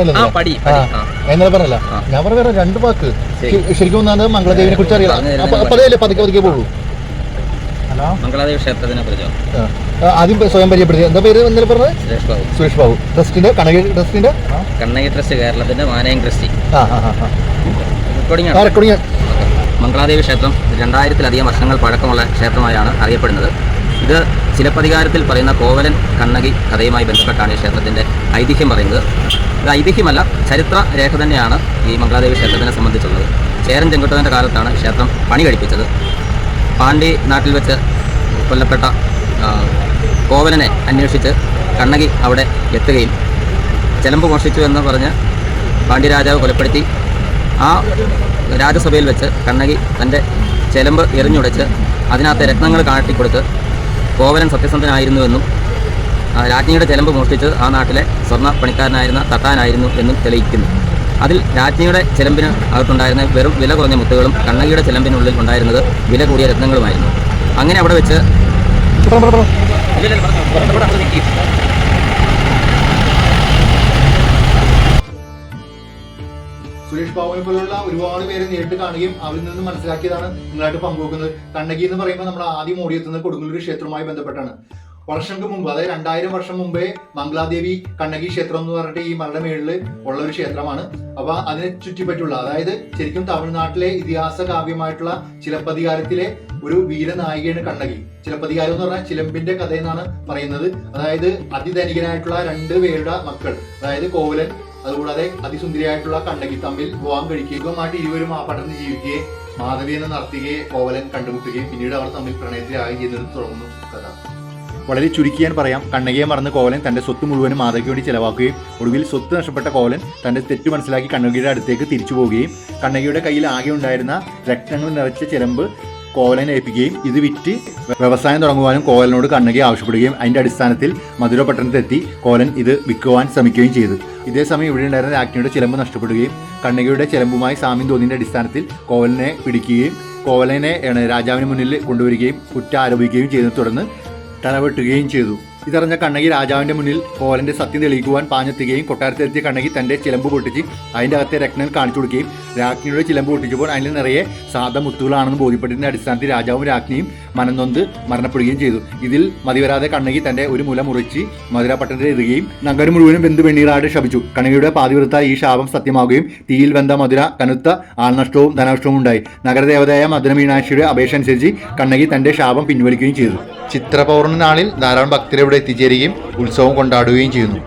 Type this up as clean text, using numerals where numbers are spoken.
എന്നാലും പറഞ്ഞല്ല, ഞാൻ പറഞ്ഞ രണ്ട് വാക്ക് ശരിക്കും ഒന്നാമത് മംഗളദേവിനെ കുറിച്ച് അറിയാം. പതിയെ പതുക്കെ പോകുള്ളൂ. മംഗളാദേവി ക്ഷേത്രത്തിനെ കുറിച്ചോ ആദ്യം സ്വയം പരിചയപ്പെടുത്തി. എന്താ പേര് എന്നാലും പറഞ്ഞത്? സുരേഷ് ബാബു. ട്രസ്റ്റിന്റെ കണ്ണകി ട്രസ്റ്റ് കേരളത്തിന്റെ മാനയം ട്രസ്റ്റി. മംഗളാദേവി ക്ഷേത്രം 2000-ലധികം വർഷങ്ങൾ പഴക്കമുള്ള ക്ഷേത്രമായാണ് അറിയപ്പെടുന്നത്. ഇത് ചിലപ്പതികാരത്തിൽ പറയുന്ന കോവലൻ കണ്ണകി കഥയുമായി ബന്ധപ്പെട്ടാണ് ഈ ക്ഷേത്രത്തിൻ്റെ ഐതിഹ്യം പറയുന്നത്. ഇത് ഐതിഹ്യമല്ല, ചരിത്ര രേഖ തന്നെയാണ് ഈ മംഗളാദേവി ക്ഷേത്രത്തിനെ സംബന്ധിച്ചുള്ളത്. ചേരൻ ചെങ്കുട്ടുവൻ്റെ കാലത്താണ് ക്ഷേത്രം പണി കഴിപ്പിച്ചത്. പാണ്ഡ്യ നാട്ടിൽ വെച്ച് കൊല്ലപ്പെട്ട കോവലനെ അന്വേഷിച്ച് കണ്ണകി അവിടെ എത്തുകയും ചെലമ്പ് മോഷ്ടിച്ചു എന്ന് പറഞ്ഞ് പാണ്ഡ്യരാജാവ് കൊലപ്പെടുത്തി ആ രാജസഭയിൽ വെച്ച് കണ്ണകി തൻ്റെ ചെലമ്പ് എറിഞ്ഞുടച്ച് അതിനകത്തെ രത്നങ്ങൾ കാട്ടിക്കൊടുത്ത് കോവലൻ സത്യസന്ധനായിരുന്നുവെന്നും രാജ്ഞിയുടെ ചെലമ്പ് മോഷ്ടിച്ച് ആ നാട്ടിലെ സ്വർണ്ണ പണിക്കാരനായിരുന്ന തട്ടാനായിരുന്നു എന്നും തെളിയിക്കുന്നു. അതിൽ രാജ്ഞിയുടെ ചെലമ്പിന് അകത്തുണ്ടായിരുന്ന വെറും വില കുറഞ്ഞ മുത്തുകളും കണ്ണകിയുടെ ചെലമ്പിനുള്ളിൽ ഉണ്ടായിരുന്നത് വില കൂടിയ രത്നങ്ങളുമായിരുന്നു. അങ്ങനെ അവിടെ വെച്ച് സുരേഷ് ബാബുവിനെ പോലുള്ള ഒരുപാട് പേരെ നേരിട്ട് കാണുകയും അവരിൽ നിന്ന് മനസ്സിലാക്കിയതാണ് നിങ്ങളായിട്ട് പങ്കുവെക്കുന്നത്. കണ്ണകി എന്ന് പറയുമ്പോൾ നമ്മൾ ആദ്യം ഓടിയെത്തുന്നത് കൊടുങ്ങല്ലൂർ ക്ഷേത്രവുമായി ബന്ധപ്പെട്ടാണ്. വർഷങ്ങൾക്ക് മുമ്പ്, അതായത് 2000 വർഷം മുമ്പേ മംഗളാദേവി കണ്ണകി ക്ഷേത്രം എന്ന് പറഞ്ഞിട്ട് ഈ മലയുടെ മേളിൽ ഉള്ള ഒരു ക്ഷേത്രമാണ്. അപ്പൊ അതിനെ ചുറ്റിപ്പറ്റുള്ള, അതായത് ശരിക്കും തമിഴ്നാട്ടിലെ ഇതിഹാസ കാവ്യമായിട്ടുള്ള ചിലപ്പതികാരത്തിലെ ഒരു വീരനായികയാണ് കണ്ണകി. ചിലപ്പതികാരം എന്ന് പറഞ്ഞാൽ ചിലമ്പിന്റെ കഥ എന്നാണ് പറയുന്നത്. അതായത് അതിധനികനായിട്ടുള്ള 2 പേരുടെ മക്കൾ, അതായത് കോവലൻ അതുകൂടാതെ അതിസുന്ദരിയായിട്ടുള്ള കണ്ണകി തമ്മിൽ വിവാഹം കഴിക്കുകയുമായിട്ട് ഇരുവരും ആ പട്ടണത്തിൽ ജീവിക്കുകയും മാധവിയെ നടത്തുകയും കോവലൻ കണ്ടുമുട്ടുകയും പിന്നീട് അവർ തമ്മിൽ പ്രണയത്തിലായി ചെയ്യുന്നത് തുടങ്ങുന്നു കഥ. വളരെ ചുരുക്കിയാൻ പറയാം, കണ്ണകിയെ മറന്ന് കോവലൻ തന്റെ സ്വത്ത് മുഴുവനും മാധവിക്ക് വേണ്ടി ചെലവാക്കുകയും ഒടുവിൽ സ്വത്ത് നഷ്ടപ്പെട്ട കോവലൻ തന്റെ തെറ്റ് മനസ്സിലാക്കി കണ്ണകിയുടെ അടുത്തേക്ക് തിരിച്ചു പോവുകയും കണ്ണകിയുടെ കയ്യിൽ ആകെ ഉണ്ടായിരുന്ന രത്നങ്ങൾ നിറച്ച ചെലമ്പ് കോവലനെ ഏൽപ്പിക്കുകയും ഇത് വിറ്റ് വ്യവസായം തുടങ്ങുവാനും കോവലനോട് കണ്ണകി ആവശ്യപ്പെടുകയും അതിന്റെ അടിസ്ഥാനത്തിൽ മധുര പട്ടണത്തിലെത്തി കോവലൻ ഇത് വിൽക്കുവാൻ ശ്രമിക്കുകയും ചെയ്തു. ഇതേസമയം ഇവിടെ ഉണ്ടായിരുന്ന രാജ്ഞിയുടെ ചെലമ്പ് നഷ്ടപ്പെടുകയും കണ്ണകിയുടെ ചെലമ്പുമായി സാമ്യം തോന്നിയതിന്റെ അടിസ്ഥാനത്തിൽ കോവലനെ പിടിക്കുകയും കോവലനെ രാജാവിന് മുന്നിൽ കൊണ്ടുവരികയും കുറ്റം ആരോപിക്കുകയും ചെയ്തതിനെ തുടർന്ന് തലവെട്ടുകയും ചെയ്തു. ഇതറിഞ്ഞ കണ്ണകി രാജാവിന്റെ മുന്നിൽ കോവലന്റെ സത്യം തെളിയിക്കുവാൻ പാഞ്ഞെത്തുകയും കൊട്ടാരത്തിലെത്തിയ കണ്ണകി തന്റെ ചിലമ്പ് പൊട്ടിച്ച് അതിന്റെ അകത്തെ രത്നം കാണിച്ചു കൊടുക്കുകയും രാജ്ഞിയുടെ ചിലമ്പ് പൊട്ടിച്ചപ്പോൾ അതിൽ നിറയെ സാധാ മുത്തുകളാണെന്ന് ബോധ്യപ്പെട്ടതിന്റെ അടിസ്ഥാനത്തിൽ രാജാവും രാജ്ഞിയും മനംനൊന്ത് മരണപ്പെടുകയും ചെയ്തു. ഇതിൽ മതിവരാതെ കണ്ണകി തന്റെ ഒരു മുല മുറിച്ച് മധുര പട്ടണത്തിൽ എത്തുകയും നഗരം മുഴുവനും ബന്ധു വെണ്ണീറായിട്ട് ശപിച്ചു. കണ്ണകിയുടെ പാതിവൃത്താൽ ഈ ശാപം സത്യമാവുകയും തീയിൽ വെന്ത മധുര കനുത്ത ആൾനഷ്ടവും ധനനഷ്ടവും ഉണ്ടായി. നഗരദേവതയായ മധുര മീനാക്ഷിയുടെ അപേക്ഷ അനുസരിച്ച് കണ്ണകി തന്റെ ശാപം പിൻവലിക്കുകയും ചെയ്തു. ചിത്ര പൗർണമി നാളിൽ ധാരാളം ഭക്തരെ ഇവിടെ എത്തിച്ചേരുകയും ഉത്സവം കൊണ്ടാടുകയും ചെയ്യുന്നു.